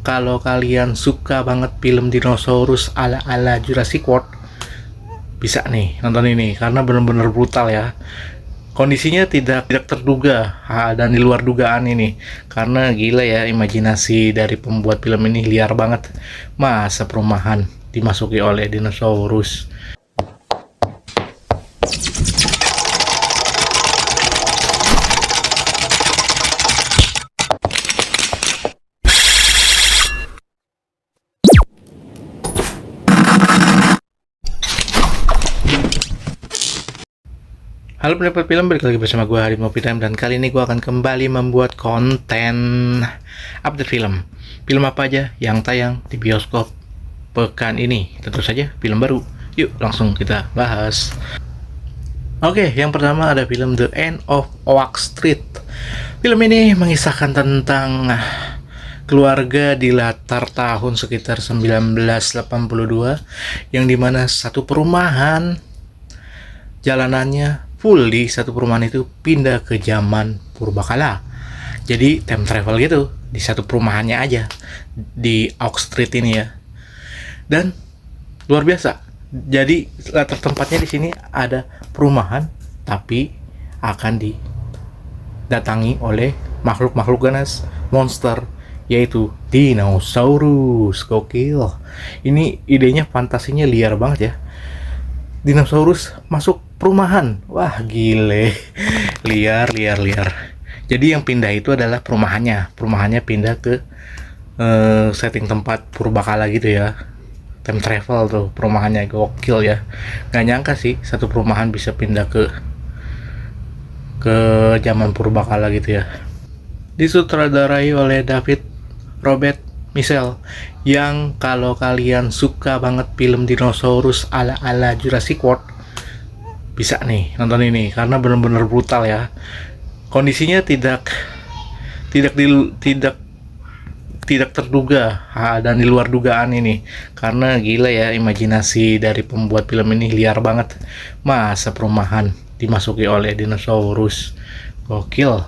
kalau kalian suka banget film dinosaurus ala-ala Jurassic World, bisa nih nonton ini karena bener-bener brutal ya. Kondisinya tidak terduga dan di luar dugaan ini, karena gila ya, imajinasi dari pembuat film ini liar banget. Masa perumahan dimasuki oleh dinosaurus? Halo penikmat film, balik lagi bersama gue Harim Movie Time, dan kali ini gue akan kembali membuat konten update film. Film apa aja yang tayang di bioskop pekan ini? Tentu saja film baru. Yuk langsung kita bahas. Oke, yang pertama ada film The End of Oak Street. Film ini mengisahkan tentang keluarga di latar tahun sekitar 1982, yang dimana satu perumahan jalanannya full di satu perumahan itu pindah ke zaman purbakala. Jadi time travel gitu di satu perumahannya aja di Oak Street ini ya. Dan luar biasa. Jadi latar tempatnya di sini ada perumahan, tapi akan didatangi oleh makhluk-makhluk ganas, monster, yaitu dinosaurus. Gokil. Ini idenya, fantasinya liar banget ya. Dinosaurus masuk perumahan. Wah, gile. Liar. Jadi yang pindah itu adalah perumahannya pindah ke setting tempat purbakala gitu ya. Time travel tuh perumahannya, gokil ya. Gak nyangka sih satu perumahan bisa pindah ke zaman purbakala gitu ya. Disutradarai oleh David Robert Mitchell, yang kalau kalian suka banget film dinosaurus ala-ala Jurassic World, bisa nih nonton ini karena bener-bener brutal ya. Kondisinya tidak terduga dan di luar dugaan ini, karena gila ya, imajinasi dari pembuat film ini liar banget. Masa perumahan dimasuki oleh dinosaurus? Gokil.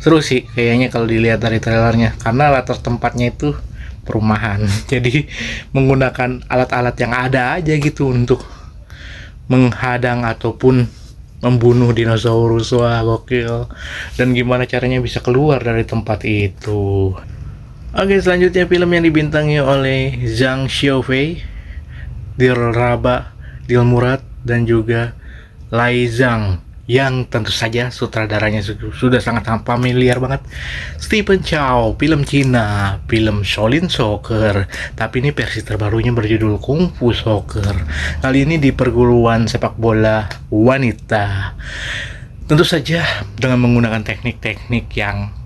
Seru sih kayaknya kalau dilihat dari trailernya, karena latar tempatnya itu perumahan. Jadi menggunakan alat-alat yang ada aja gitu untuk menghadang ataupun membunuh dinosaurus. Wah, gokil. Dan gimana caranya bisa keluar dari tempat itu? Oke, selanjutnya film yang dibintangi oleh Zhang Xiaofei, Dilraba Dilmurad, dan juga Lai Zhang, yang tentu saja sutradaranya sudah sangat familiar banget, Stephen Chow. Film Cina, film Shaolin Soccer, tapi ini versi terbarunya berjudul Kung Fu Soccer. Kali ini di perguruan sepak bola wanita. Tentu saja dengan menggunakan teknik-teknik yang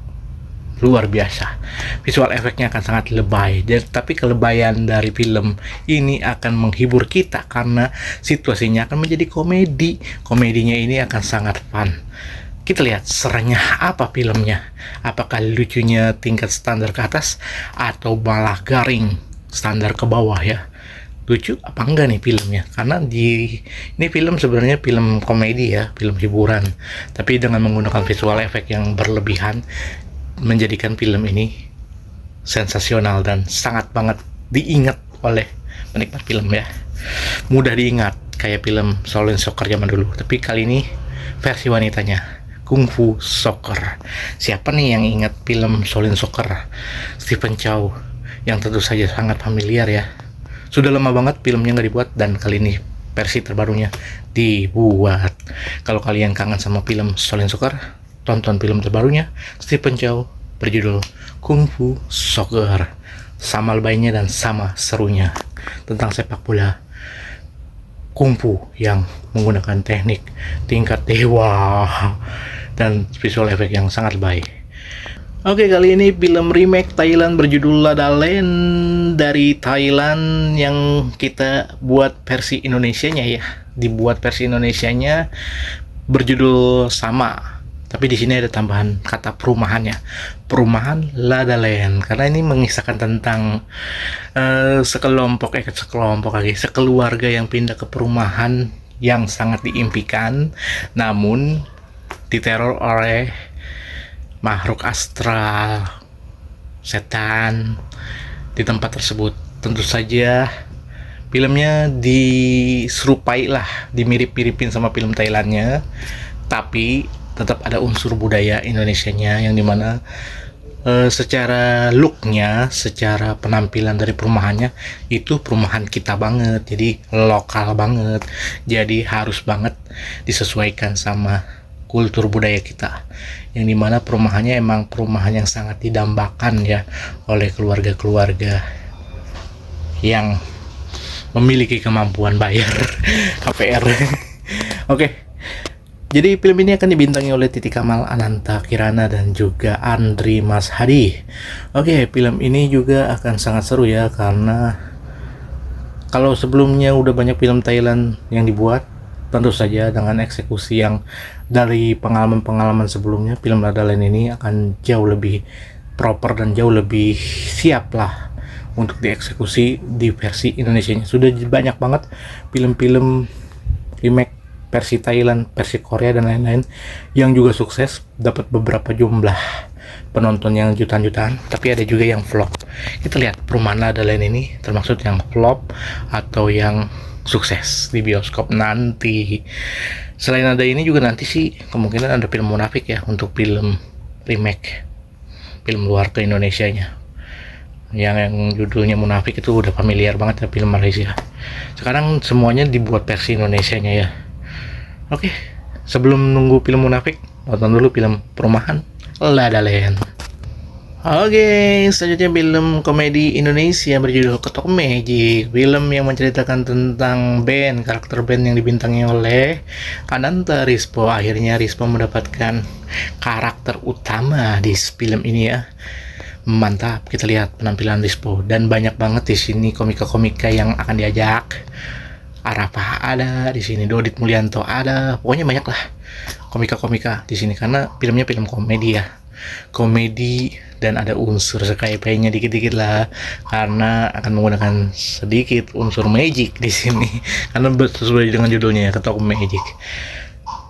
luar biasa. Visual efeknya akan sangat lebay, tapi kelebayan dari film ini akan menghibur kita karena situasinya akan menjadi komedi. Komedinya ini akan sangat fun. Kita lihat serennya apa filmnya. Apakah lucunya tingkat standar ke atas atau malah garing standar ke bawah ya. Lucu apa enggak nih filmnya? Karena ini film sebenarnya film komedi ya, film hiburan, tapi dengan menggunakan visual efek yang berlebihan menjadikan film ini sensasional dan sangat banget diingat oleh penikmat film ya. Mudah diingat kayak film Shaolin Soccer zaman dulu, tapi kali ini versi wanitanya, Kung Fu Soccer. Siapa nih yang ingat film Shaolin Soccer? Stephen Chow, yang tentu saja sangat familiar ya. Sudah lama banget filmnya nggak dibuat, dan kali ini versi terbarunya dibuat. Kalau kalian kangen sama film Shaolin Soccer, tonton film terbarunya Stephen Chow berjudul Kung Fu Soccer. Sama lebaynya dan sama serunya, tentang sepak bola kungfu yang menggunakan teknik tingkat dewa dan visual efek yang sangat baik. Oke, kali ini film remake Thailand berjudul La Da Land dari Thailand, yang kita buat versi Indonesianya ya. Dibuat versi Indonesianya berjudul sama, tapi di sini ada tambahan kata perumahannya, perumahan La Da Land, karena ini mengisahkan tentang sekeluarga yang pindah ke perumahan yang sangat diimpikan, namun diteror oleh makhluk astral setan di tempat tersebut. Tentu saja filmnya diserupai lah, dimirip-miripin sama film Thailandnya, tapi tetap ada unsur budaya Indonesianya yang dimana secara looknya, secara penampilan dari perumahannya itu perumahan kita banget, jadi lokal banget, jadi harus banget disesuaikan sama kultur budaya kita, yang dimana perumahannya emang perumahan yang sangat didambakan ya oleh keluarga-keluarga yang memiliki kemampuan bayar KPR. Oke. Jadi film ini akan dibintangi oleh Titi Kamal, Ananta Kirana, dan juga Andri Mas Hadi. Oke, film ini juga akan sangat seru ya, karena kalau sebelumnya udah banyak film Thailand yang dibuat, tentu saja dengan eksekusi yang dari pengalaman-pengalaman sebelumnya, film La La Land ini akan jauh lebih proper dan jauh lebih siap lah untuk dieksekusi di versi Indonesianya. Sudah banyak banget film-film remake versi Thailand, versi Korea, dan lain-lain yang juga sukses, dapat beberapa jumlah penonton yang jutaan-jutaan, tapi ada juga yang flop. Kita lihat perumahan La La Land ini termasuk yang flop atau yang sukses di bioskop nanti. Selain ada ini juga nanti sih kemungkinan ada film Munafik ya, untuk film remake film luar ke Indonesianya, yang judulnya Munafik. Itu udah familiar banget ya, film Malaysia. Sekarang semuanya dibuat versi Indonesianya ya. Oke, sebelum nunggu film Munafik, nonton dulu film Perumahan La La Land. Oke, selanjutnya film komedi Indonesia berjudul Ketok Magic. Film yang menceritakan tentang band, karakter band yang dibintangi oleh Ananta Rispo. Akhirnya Rispo mendapatkan karakter utama di film ini ya. Mantap, kita lihat penampilan Rispo, dan banyak banget di sini komika-komika yang akan diajak. Arafa ada di sini, Dodit Mulyanto ada, pokoknya banyak lah komika-komika di sini karena filmnya film komedi ya, komedi, dan ada unsur sekaya-kayanya dikit-dikit lah karena akan menggunakan sedikit unsur magic di sini karena sesuai dengan judulnya ya, Ketok Magic.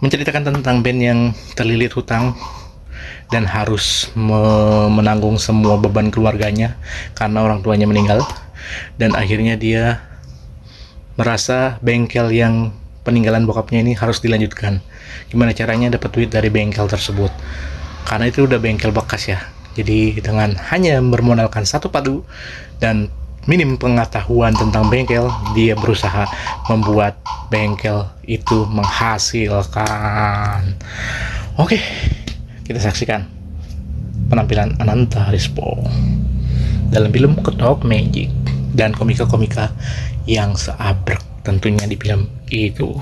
Menceritakan tentang band yang terlilit hutang dan harus menanggung semua beban keluarganya karena orang tuanya meninggal, dan akhirnya dia merasa bengkel yang peninggalan bokapnya ini harus dilanjutkan. Gimana caranya dapat duit dari bengkel tersebut? Karena itu udah bengkel bekas ya. Jadi dengan hanya bermodalkan satu padu dan minim pengetahuan tentang bengkel, dia berusaha membuat bengkel itu menghasilkan. Oke, kita saksikan penampilan Ananta Rispo dalam film Ketok Magic dan komika-komika yang seabrek tentunya di film itu.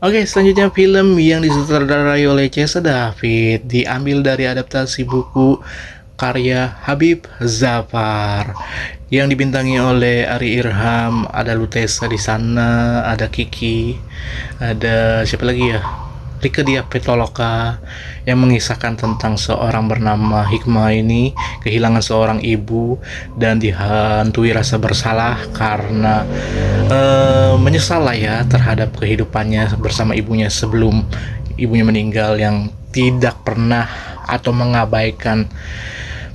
Oke, selanjutnya film yang disutradarai oleh Cesa David, diambil dari adaptasi buku karya Habib Zafar yang dibintangi oleh Ari Irham, ada Lutesa di sana, ada Kiki, ada siapa lagi ya? Rike Diah Pitaloka, yang mengisahkan tentang seorang bernama Hikmah ini kehilangan seorang ibu dan dihantui rasa bersalah karena menyesal lah ya terhadap kehidupannya bersama ibunya sebelum ibunya meninggal, yang tidak pernah atau mengabaikan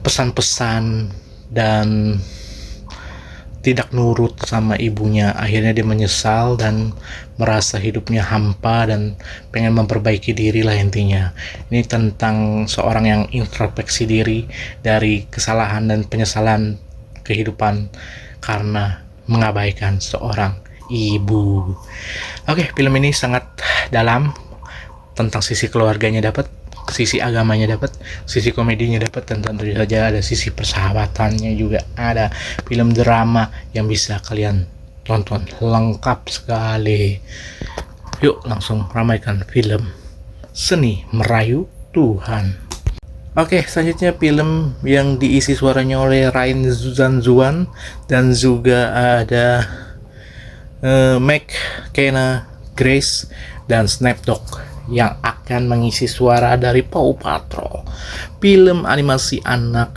pesan-pesan dan tidak nurut sama ibunya. Akhirnya dia menyesal dan merasa hidupnya hampa dan pengen memperbaiki diri lah intinya. Ini tentang seorang yang introspeksi diri dari kesalahan dan penyesalan kehidupan karena mengabaikan seorang ibu. Oke, film ini sangat dalam tentang sisi keluarganya dapat, sisi agamanya dapat, sisi komedinya dapat, dan tentu saja ada sisi persahabatannya juga ada. Film drama yang bisa kalian tonton lengkap sekali. Yuk langsung ramaikan film Seni Merayu Tuhan. Oke, selanjutnya film yang diisi suaranya oleh Rain Zuzanzuan dan juga ada McKenna Grace dan Snapdog yang akan mengisi suara dari Paw Patrol. Film animasi anak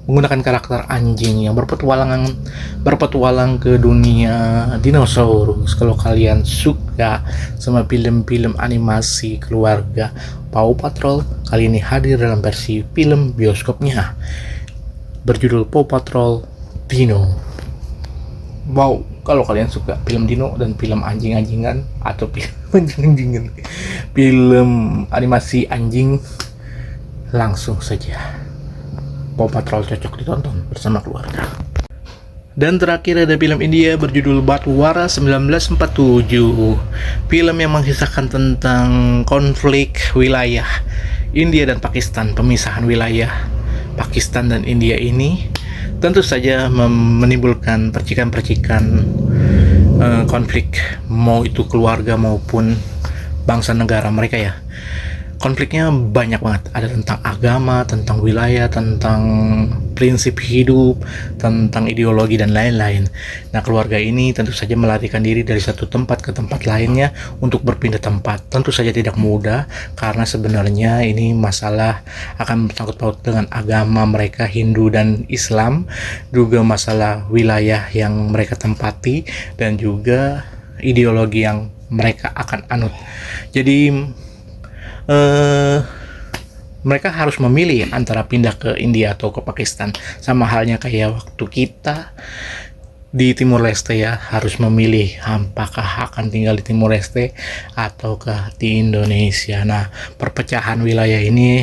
menggunakan karakter anjing yang berpetualang ke dunia dinosaurus. Kalau kalian suka sama film-film animasi keluarga Paw Patrol, kali ini hadir dalam versi film bioskopnya. berjudul Paw Patrol Dino. Wow, kalau kalian suka film Dino dan film anjing-anjingan atau film anjing-anjingan, film animasi anjing, langsung saja Paw Patrol cocok ditonton bersama keluarga. Dan terakhir ada film India berjudul Batwara 1947. Film yang mengisahkan tentang konflik wilayah India dan Pakistan. Pemisahan wilayah Pakistan dan India ini tentu saja menimbulkan percikan-percikan konflik, mau itu keluarga maupun bangsa negara mereka ya. Konfliknya banyak banget, ada tentang agama, tentang wilayah, tentang prinsip hidup, tentang ideologi dan lain-lain. Nah, keluarga ini tentu saja melarikan diri dari satu tempat ke tempat lainnya untuk berpindah tempat. Tentu saja tidak mudah karena sebenarnya ini masalah akan bersangkut paut dengan agama mereka, Hindu dan Islam, juga masalah wilayah yang mereka tempati dan juga ideologi yang mereka akan anut. Jadi mereka harus memilih antara pindah ke India atau ke Pakistan, sama halnya kayak waktu kita di Timur Leste ya, harus memilih apakah akan tinggal di Timur Leste ataukah di Indonesia. Nah, perpecahan wilayah ini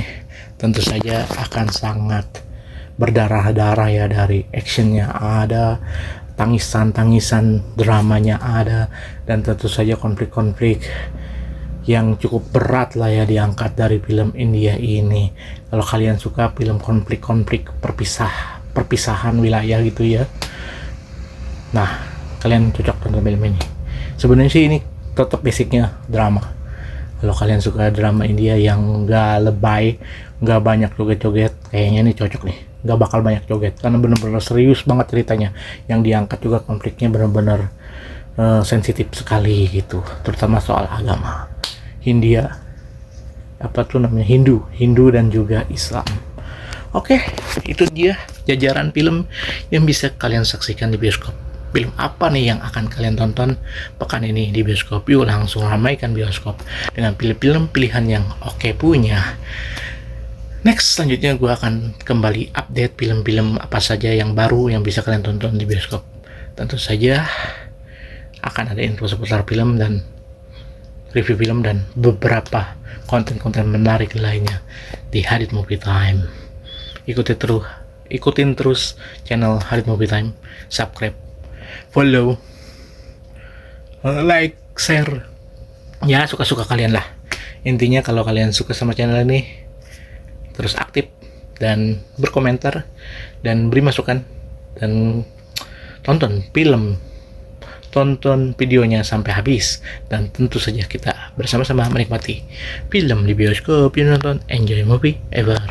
tentu saja akan sangat berdarah-darah ya, dari actionnya ada, tangisan-tangisan dramanya ada, dan tentu saja konflik-konflik yang cukup berat lah ya diangkat dari film India ini. Kalau kalian suka film konflik-konflik perpisahan wilayah gitu ya, nah kalian cocok tonton film ini. Sebenarnya sih ini tetap basicnya drama. Kalau kalian suka drama India yang nggak lebay, nggak banyak joget-joget, kayaknya ini cocok nih. Nggak bakal banyak joget karena bener-bener serius banget ceritanya. Yang diangkat juga konfliknya bener-bener sensitif sekali gitu, terutama soal agama. Hindia, apa tuh namanya, Hindu dan juga Islam. Oke, itu dia jajaran film yang bisa kalian saksikan di bioskop. Film apa nih yang akan kalian tonton pekan ini di bioskop? Yuk langsung ramaikan bioskop dengan film-film pilihan yang oke punya. Next, selanjutnya gue akan kembali update film-film apa saja yang baru yang bisa kalian tonton di bioskop. Tentu saja akan ada info seputar film dan review film dan beberapa konten-konten menarik lainnya di Hadit Movie Time. Ikutin terus channel Hadit Movie Time, subscribe, follow, like, share, ya suka-suka kalian lah. Intinya kalau kalian suka sama channel ini, terus aktif dan berkomentar dan beri masukan dan tonton videonya sampai habis, dan tentu saja kita bersama-sama menikmati film di bioskop. You nonton, enjoy movie ever.